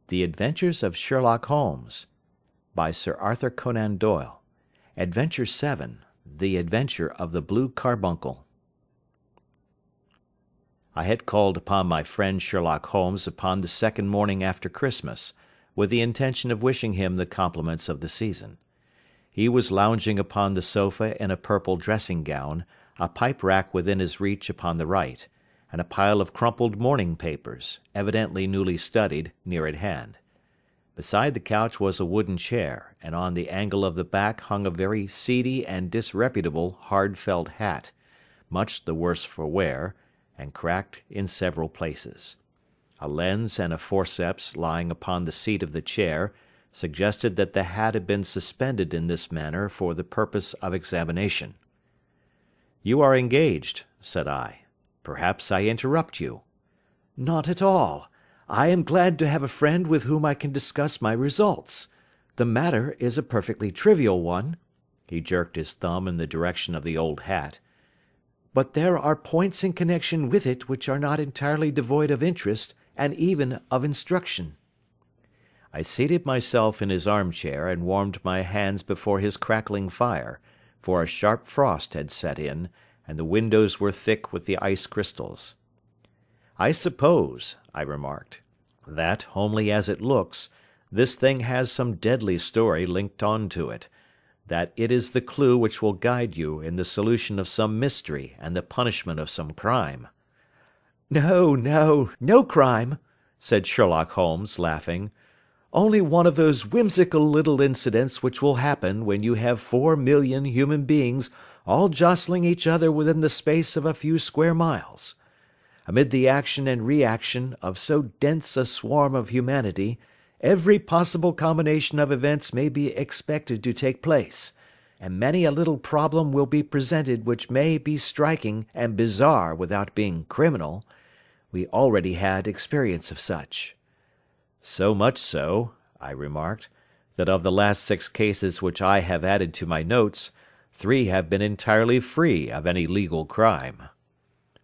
The Adventures of Sherlock Holmes, by Sir Arthur Conan Doyle. Adventure 7. The Adventure of the Blue Carbuncle. I had called upon my friend Sherlock Holmes upon the second morning after Christmas, with the intention of wishing him the compliments of the season. He was lounging upon the sofa in a purple dressing-gown, a pipe-rack within his reach upon the right, and a pile of crumpled morning papers, evidently newly studied, near at hand. Beside the couch was a wooden chair, and on the angle of the back hung a very seedy and disreputable hard felt hat, much the worse for wear, and cracked in several places. A lens and a forceps lying upon the seat of the chair suggested that the hat had been suspended in this manner for the purpose of examination. "You are engaged," said I. "Perhaps I interrupt you." "Not at all. I am glad to have a friend with whom I can discuss my results. The matter is a perfectly trivial one." He jerked his thumb in the direction of the old hat. "But there are points in connection with it which are not entirely devoid of interest and even of instruction." I seated myself in his armchair and warmed my hands before his crackling fire, for a sharp frost had set in, and the windows were thick with the ice crystals. "I suppose," I remarked, "that, homely as it looks, this thing has some deadly story linked on to it, that it is the clue which will guide you in the solution of some mystery and the punishment of some crime." No crime," said Sherlock Holmes, laughing. "Only one of those whimsical little incidents which will happen when you have 4,000,000 human beings all jostling each other within the space of a few square miles. Amid the action and reaction of so dense a swarm of humanity, every possible combination of events may be expected to take place, and many a little problem will be presented which may be striking and bizarre without being criminal. We already had experience of such." "So much so," I remarked, "that of the last 6 cases which I have added to my notes, 3 have been entirely free of any legal crime."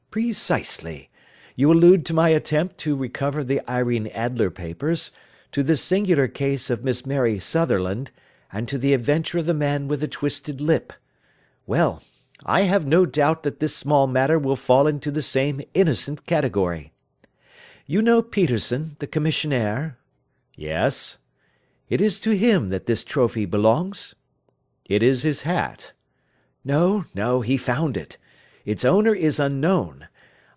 "Precisely. You allude to my attempt to recover the Irene Adler papers, to the singular case of Miss Mary Sutherland, and to the adventure of the man with the twisted lip. Well, I have no doubt that this small matter will fall into the same innocent category. You know Peterson, the commissionaire?" "Yes." "It is to him that this trophy belongs?" "It is his hat." No, he found it. Its owner is unknown.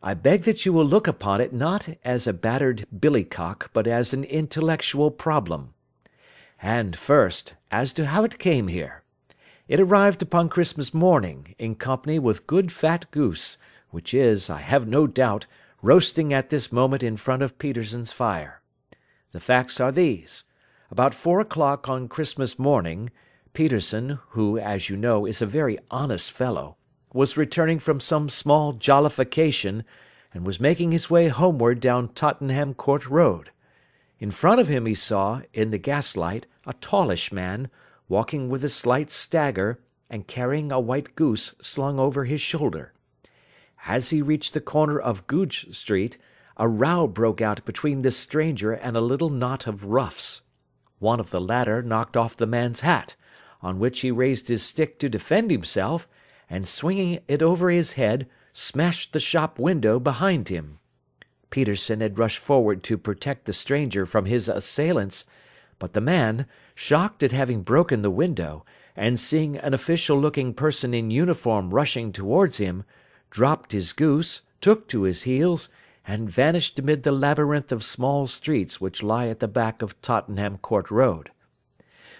I beg that you will look upon it not as a battered billycock, but as an intellectual problem. And first, as to how it came here. It arrived upon Christmas morning, in company with good fat goose, which is, I have no doubt, roasting at this moment in front of Peterson's fire. The facts are these. About 4 o'clock on Christmas morning, Peterson, who, as you know, is a very honest fellow, was returning from some small jollification, and was making his way homeward down Tottenham Court Road. In front of him he saw, in the gaslight, a tallish man, walking with a slight stagger, and carrying a white goose slung over his shoulder. As he reached the corner of Goodge Street, a row broke out between this stranger and a little knot of roughs. One of the latter knocked off the man's hat, on which he raised his stick to defend himself, and swinging it over his head, smashed the shop window behind him. Peterson had rushed forward to protect the stranger from his assailants, but the man, shocked at having broken the window, and seeing an official-looking person in uniform rushing towards him, dropped his goose, took to his heels, and vanished amid the labyrinth of small streets which lie at the back of Tottenham Court Road.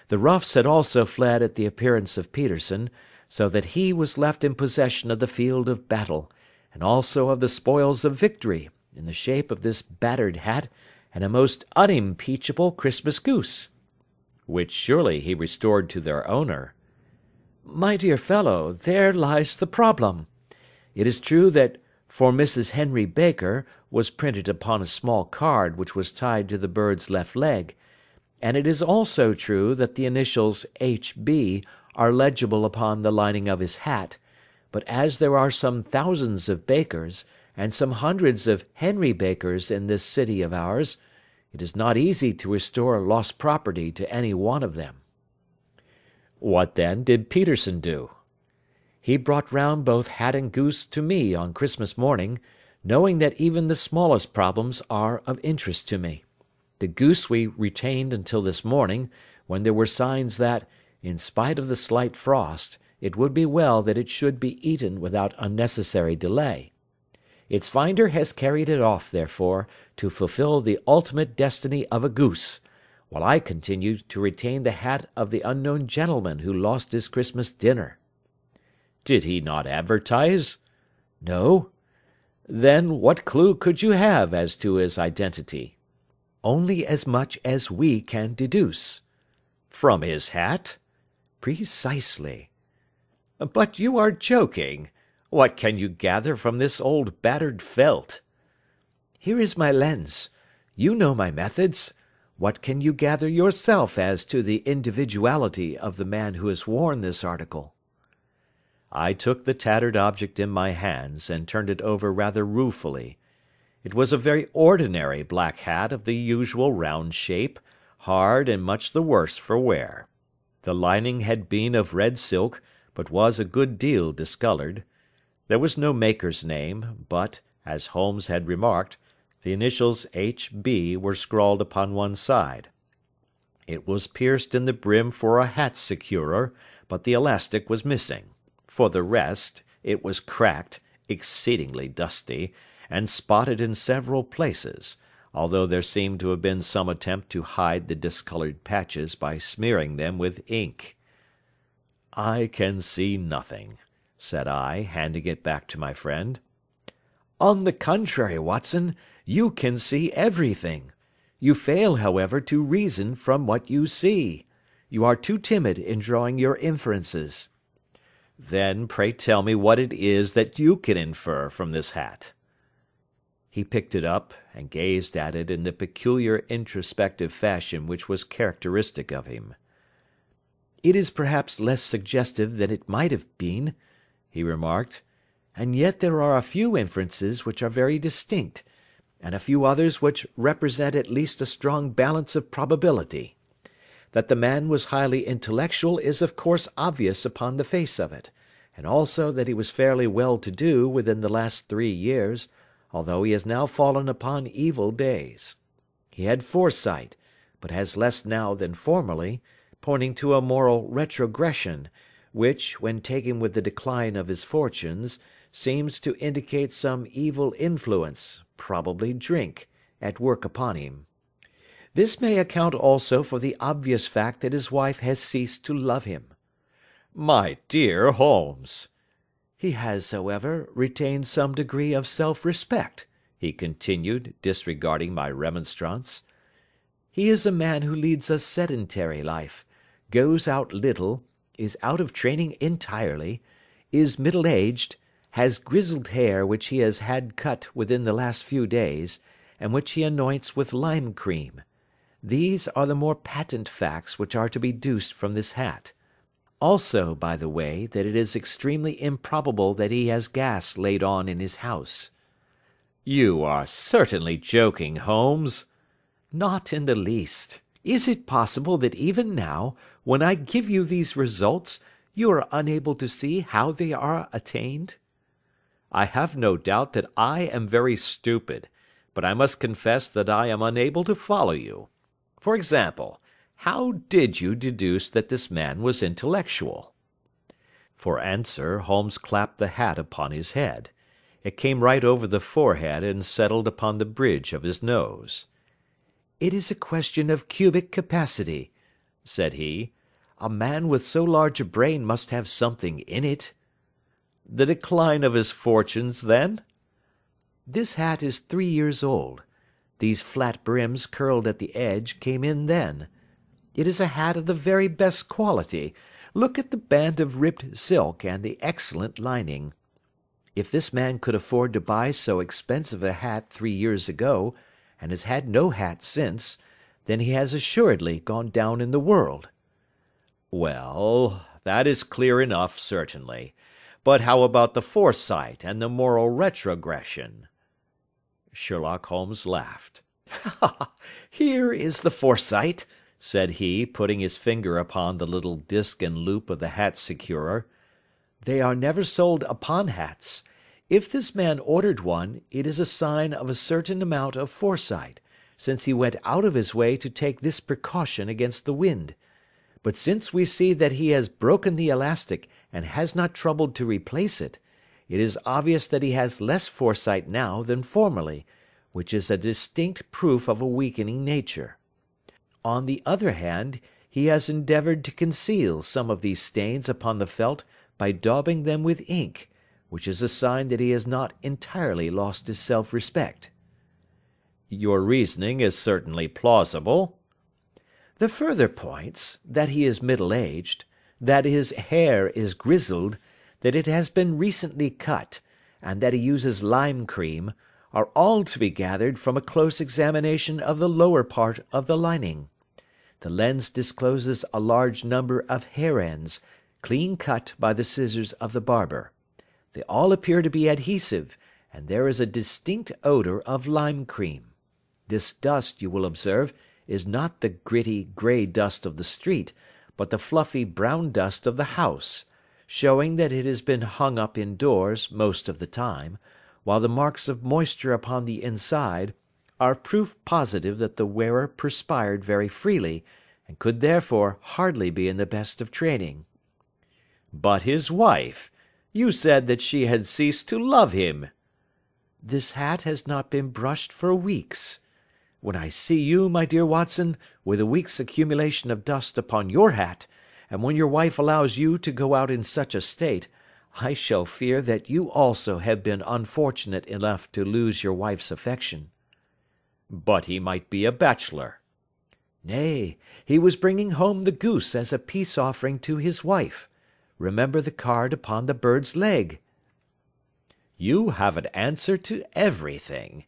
The roughs had also fled at the appearance of Peterson, so that he was left in possession of the field of battle, and also of the spoils of victory, in the shape of this battered hat and a most unimpeachable Christmas goose." "Which surely he restored to their owner." "My dear fellow, there lies the problem. It is true that 'For Mrs. Henry Baker' was printed upon a small card which was tied to the bird's left leg, and it is also true that the initials H.B. are legible upon the lining of his hat, but as there are some thousands of Bakers, and some hundreds of Henry Bakers in this city of ours, It is not easy to restore lost property to any one of them." "What, then, did Peterson do?" "He brought round both hat and goose to me on Christmas morning, knowing that even the smallest problems are of interest to me. The goose we retained until this morning, when there were signs that, in spite of the slight frost, it would be well that it should be eaten without unnecessary delay. Its finder has carried it off, therefore, to fulfil the ultimate destiny of a goose, while I continue to retain the hat of the unknown gentleman who lost his Christmas dinner." "Did he not advertise?" "No." "Then what clue could you have as to his identity?" "Only as much as we can deduce." "From his hat?" "Precisely." "But you are joking. What can you gather from this old battered felt?" "Here is my lens. You know my methods. What can you gather yourself as to the individuality of the man who has worn this article?" I took the tattered object in my hands, and turned it over rather ruefully. It was a very ordinary black hat of the usual round shape, hard and much the worse for wear. The lining had been of red silk, but was a good deal discoloured. There was no maker's name, but, as Holmes had remarked, the initials H.B. were scrawled upon one side. It was pierced in the brim for a hat securer, but the elastic was missing. For the rest, it was cracked, exceedingly dusty, and spotted in several places, although there seemed to have been some attempt to hide the discoloured patches by smearing them with ink. "I can see nothing," said I, handing it back to my friend. "On the contrary, Watson, you can see everything. You fail, however, to reason from what you see. You are too timid in drawing your inferences." "Then pray tell me what it is that you can infer from this hat." He picked it up, and gazed at it in the peculiar introspective fashion which was characteristic of him. "It is perhaps less suggestive than it might have been," he remarked, "and yet there are a few inferences which are very distinct, and a few others which represent at least a strong balance of probability. That the man was highly intellectual is of course obvious upon the face of it, and also that he was fairly well to do within the last 3 years, although he has now fallen upon evil days. He had foresight, but has less now than formerly, pointing to a moral retrogression, which, when taken with the decline of his fortunes, seems to indicate some evil influence, probably drink, at work upon him. This may account also for the obvious fact that his wife has ceased to love him." "My dear Holmes!" "He has, however, retained some degree of self-respect," he continued, disregarding my remonstrance. "He is a man who leads a sedentary life, goes out little, is out of training entirely, is middle-aged, has grizzled hair which he has had cut within the last few days, and which he anoints with lime cream. These are the more patent facts which are to be deduced from this hat. Also, by the way, that it is extremely improbable that he has gas laid on in his house." "You are certainly joking, Holmes." "Not in the least. Is it possible that even now, when I give you these results, you are unable to see how they are attained?" "I have no doubt that I am very stupid, but I must confess that I am unable to follow you. For example, how did you deduce that this man was intellectual?" For answer, Holmes clapped the hat upon his head. It came right over the forehead and settled upon the bridge of his nose. "It is a question of cubic capacity," said he. "A man with so large a brain must have something in it." "The decline of his fortunes, then?" "This hat is 3 years old. These flat brims curled at the edge came in then. It is a hat of the very best quality. Look at the band of ribbed silk and the excellent lining. If this man could afford to buy so expensive a hat 3 years ago, and has had no hat since, then he has assuredly gone down in the world." "Well, that is clear enough, certainly. But how about the foresight and the moral retrogression?" Sherlock Holmes laughed. "Here is the foresight," said he, putting his finger upon the little disc and loop of the hat securer. "They are never sold upon hats. If this man ordered one, it is a sign of a certain amount of foresight, since he went out of his way to take this precaution against the wind. But since we see that he has broken the elastic and has not troubled to replace it, it is obvious that he has less foresight now than formerly, which is a distinct proof of a weakening nature. On the other hand, he has endeavoured to conceal some of these stains upon the felt by daubing them with ink, which is a sign that he has not entirely lost his self-respect." "Your reasoning is certainly plausible." "The further points, that he is middle-aged, that his hair is grizzled, that it has been recently cut, and that he uses lime cream, are all to be gathered from a close examination of the lower part of the lining. The lens discloses a large number of hair ends, clean cut by the scissors of the barber. They all appear to be adhesive, and there is a distinct odour of lime cream. This dust, you will observe, is not the gritty grey dust of the street, but the fluffy brown dust of the house, showing that it has been hung up indoors most of the time, while the marks of moisture upon the inside are proof positive that the wearer perspired very freely, and could therefore hardly be in the best of training." "But his wife? You said that she had ceased to love him." "This hat has not been brushed for weeks. When I see you, my dear Watson, with a week's accumulation of dust upon your hat, and when your wife allows you to go out in such a state, I shall fear that you also have been unfortunate enough to lose your wife's affection." "But he might be a bachelor." "Nay, he was bringing home the goose as a peace offering to his wife. Remember the card upon the bird's leg." "You have an answer to everything.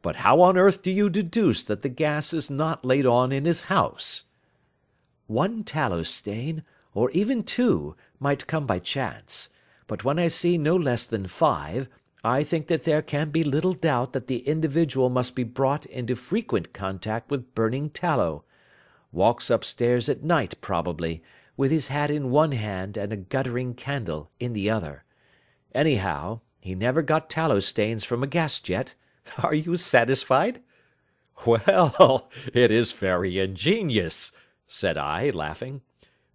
But how on earth do you deduce that the gas is not laid on in his house?" "One tallow stain, or even two, might come by chance, but when I see no less than 5, I think that there can be little doubt that the individual must be brought into frequent contact with burning tallow. Walks upstairs at night, probably, with his hat in one hand and a guttering candle in the other. Anyhow, he never got tallow stains from a gas jet. Are you satisfied?" "Well, it is very ingenious," said I, laughing.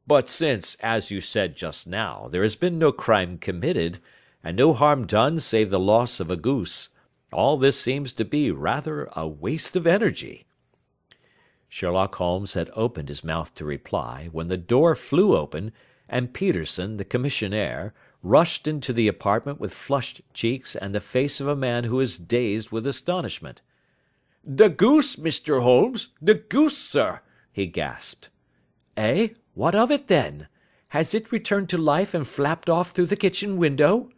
"But since, as you said just now, there has been no crime committed, and no harm done save the loss of a goose, all this seems to be rather a waste of energy." Sherlock Holmes had opened his mouth to reply, when the door flew open, and Peterson, the commissionaire, rushed into the apartment with flushed cheeks and the face of a man who is dazed with astonishment. "The goose, Mr. Holmes, the goose, sir," he gasped. "Eh? What of it, then? Has it returned to life and flapped off through the kitchen window?"